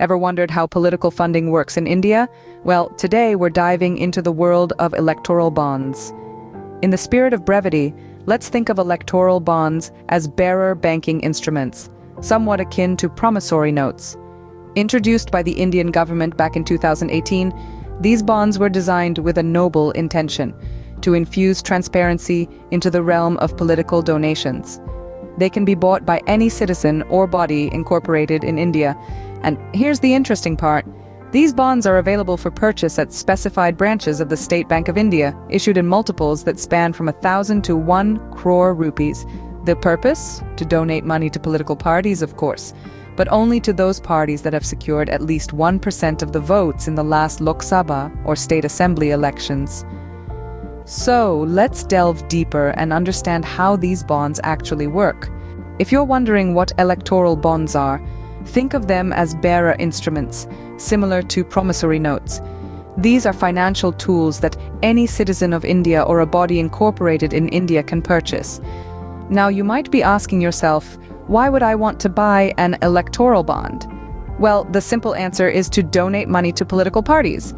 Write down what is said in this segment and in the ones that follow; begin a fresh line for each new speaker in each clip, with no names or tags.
Ever wondered how political funding works in India? Well, today we're diving into the world of electoral bonds. In the spirit of brevity, let's think of electoral bonds as bearer banking instruments, somewhat akin to promissory notes. Introduced by the Indian government back in 2018, these bonds were designed with a noble intention: to infuse transparency into the realm of political donations. They can be bought by any citizen or body incorporated in India. And here's the interesting part. These bonds are available for purchase at specified branches of the State Bank of India, issued in multiples that span from 1,000 to 1 crore rupees. The purpose? To donate money to political parties, of course, but only to those parties that have secured at least 1% of the votes in the last Lok Sabha or State Assembly elections. So, let's delve deeper and understand how these bonds actually work. If you're wondering what electoral bonds are, think of them as bearer instruments, similar to promissory notes. These are financial tools that any citizen of India or a body incorporated in India can purchase. Now, you might be asking yourself, why would I want to buy an electoral bond? Well, the simple answer is to donate money to political parties.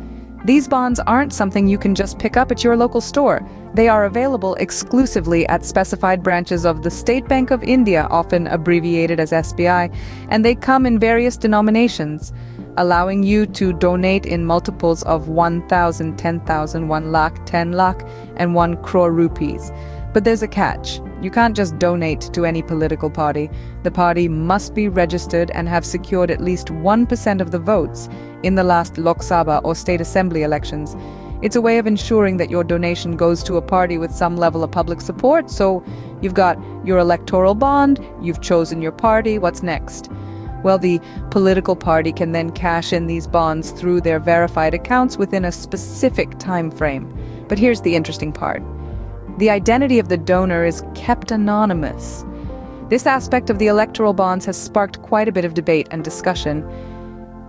These bonds aren't something you can just pick up at your local store. They are available exclusively at specified branches of the State Bank of India, often abbreviated as SBI, and they come in various denominations, allowing you to donate in multiples of 1,000, 10,000, 1 lakh, 10 lakh, and 1 crore rupees. But there's a catch. You can't just donate to any political party. The party must be registered and have secured at least 1% of the votes in the last Lok Sabha or State Assembly elections. It's a way of ensuring that your donation goes to a party with some level of public support. So you've got your electoral bond, you've chosen your party, what's next? Well, the political party can then cash in these bonds through their verified accounts within a specific time frame. But here's the interesting part. The identity of the donor is kept anonymous. This aspect of the electoral bonds has sparked quite a bit of debate and discussion.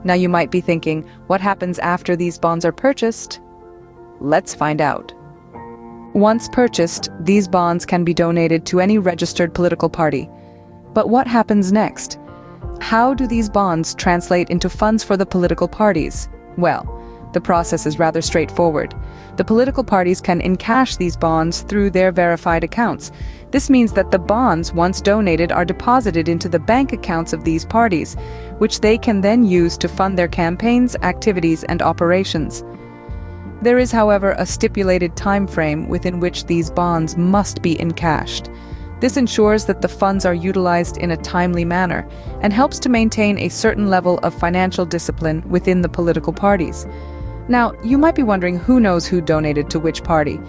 Now you might be thinking, what happens after these bonds are purchased? Let's find out. Once purchased, these bonds can be donated to any registered political party. But what happens next? How do these bonds translate into funds for the political parties? Well, the process is rather straightforward. The political parties can encash these bonds through their verified accounts. This means that the bonds, once donated, are deposited into the bank accounts of these parties, which they can then use to fund their campaigns, activities, and operations. There is, however, a stipulated time frame within which these bonds must be encashed. This ensures that the funds are utilized in a timely manner and helps to maintain a certain level of financial discipline within the political parties. Now, you might be wondering who knows who donated to which party.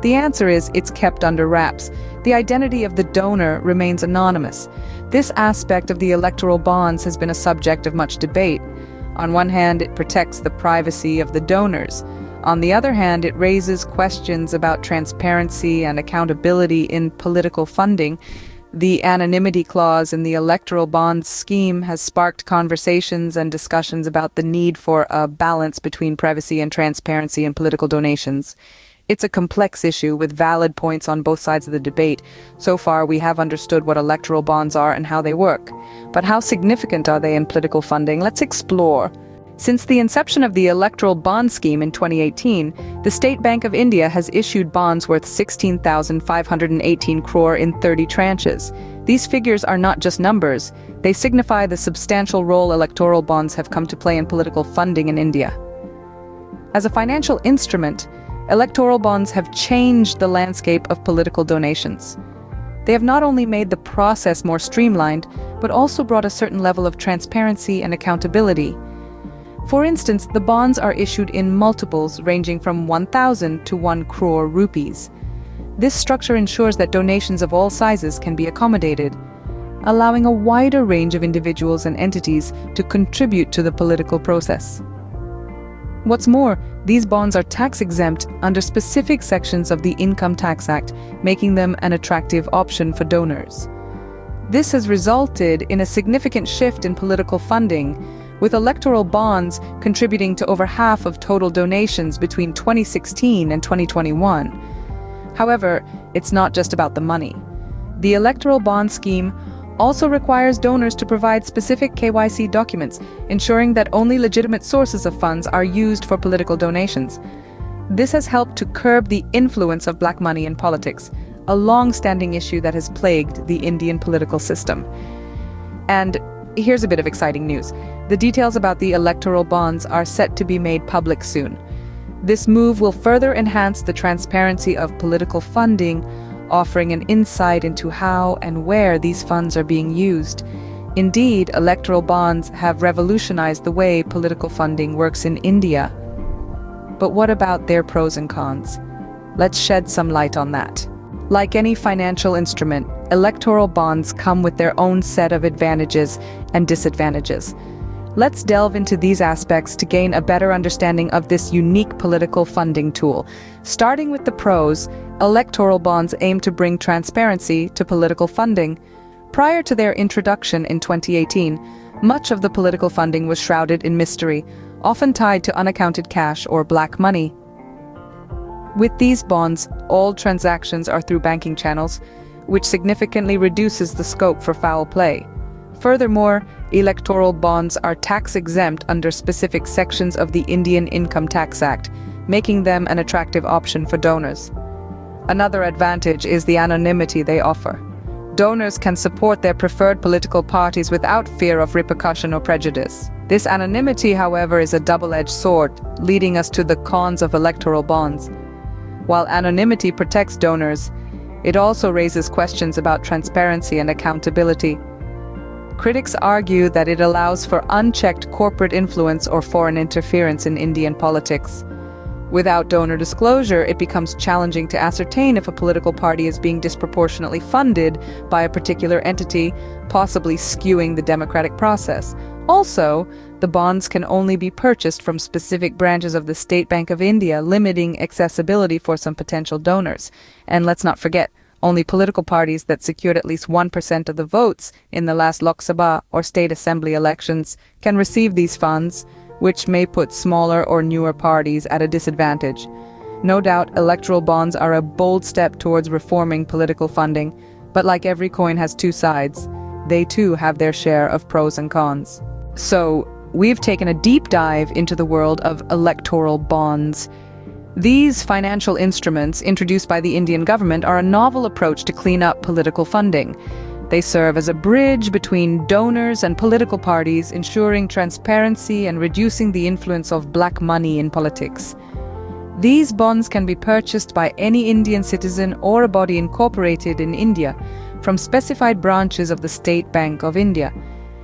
The answer is it's kept under wraps. The identity of the donor remains anonymous. This aspect of the electoral bonds has been a subject of much debate. On one hand, it protects the privacy of the donors. On the other hand, it raises questions about transparency and accountability in political funding. The anonymity clause in the electoral bonds scheme has sparked conversations and discussions about the need for a balance between privacy and transparency in political donations. It's a complex issue with valid points on both sides of the debate. So far, we have understood what electoral bonds are and how they work. But how significant are they in political funding? Let's explore. Since the inception of the electoral bond scheme in 2018, the State Bank of India has issued bonds worth 16,518 crore in 30 tranches. These figures are not just numbers, they signify the substantial role electoral bonds have come to play in political funding in India. As a financial instrument, electoral bonds have changed the landscape of political donations. They have not only made the process more streamlined, but also brought a certain level of transparency and accountability. For instance, the bonds are issued in multiples ranging from 1,000 to 1 crore rupees. This structure ensures that donations of all sizes can be accommodated, allowing a wider range of individuals and entities to contribute to the political process. What's more, these bonds are tax-exempt under specific sections of the Income Tax Act, making them an attractive option for donors. This has resulted in a significant shift in political funding, with electoral bonds contributing to over half of total donations between 2016 and 2021. However, it's not just about the money. The electoral bond scheme also requires donors to provide specific KYC documents, ensuring that only legitimate sources of funds are used for political donations. This has helped to curb the influence of black money in politics, a long-standing issue that has plagued the Indian political system. And here's a bit of exciting news. The details about the electoral bonds are set to be made public soon. This move will further enhance the transparency of political funding, offering an insight into how and where these funds are being used. Indeed, electoral bonds have revolutionized the way political funding works in India. But what about their pros and cons? Let's shed some light on that. Like any financial instrument, electoral bonds come with their own set of advantages and disadvantages. Let's delve into these aspects to gain a better understanding of this unique political funding tool. Starting with the pros, electoral bonds aim to bring transparency to political funding. Prior to their introduction in 2018, much of the political funding was shrouded in mystery, often tied to unaccounted cash or black money. With these bonds, all transactions are through banking channels, which significantly reduces the scope for foul play. Furthermore, electoral bonds are tax-exempt under specific sections of the Indian Income Tax Act, making them an attractive option for donors. Another advantage is the anonymity they offer. Donors can support their preferred political parties without fear of repercussion or prejudice. This anonymity, however, is a double-edged sword, leading us to the cons of electoral bonds. While anonymity protects donors, it also raises questions about transparency and accountability. Critics argue that it allows for unchecked corporate influence or foreign interference in Indian politics. Without donor disclosure, it becomes challenging to ascertain if a political party is being disproportionately funded by a particular entity, possibly skewing the democratic process. Also, the bonds can only be purchased from specific branches of the State Bank of India, limiting accessibility for some potential donors. And let's not forget, only political parties that secured at least 1% of the votes in the last Lok Sabha or state assembly elections can receive these funds, which may put smaller or newer parties at a disadvantage. No doubt, electoral bonds are a bold step towards reforming political funding, but like every coin has two sides, they too have their share of pros and cons. So, we've taken a deep dive into the world of electoral bonds. These financial instruments introduced by the Indian government are a novel approach to clean up political funding. They serve as a bridge between donors and political parties, ensuring transparency and reducing the influence of black money in politics. These bonds can be purchased by any Indian citizen or a body incorporated in India from specified branches of the State Bank of India,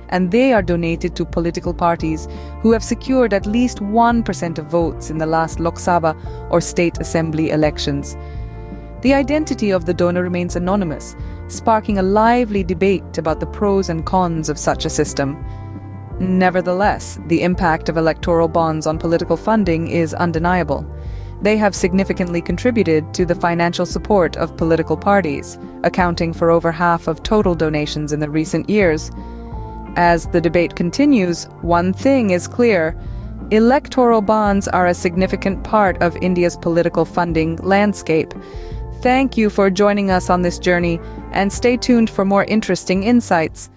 and they are donated to political parties who have secured at least 1% of votes in the last Lok Sabha or state assembly elections. The identity of the donor remains anonymous, sparking a lively debate about the pros and cons of such a system. Nevertheless, the impact of electoral bonds on political funding is undeniable. They have significantly contributed to the financial support of political parties, accounting for over half of total donations in the recent years. As the debate continues, one thing is clear: electoral bonds are a significant part of India's political funding landscape. Thank you for joining us on this journey, and stay tuned for more interesting insights.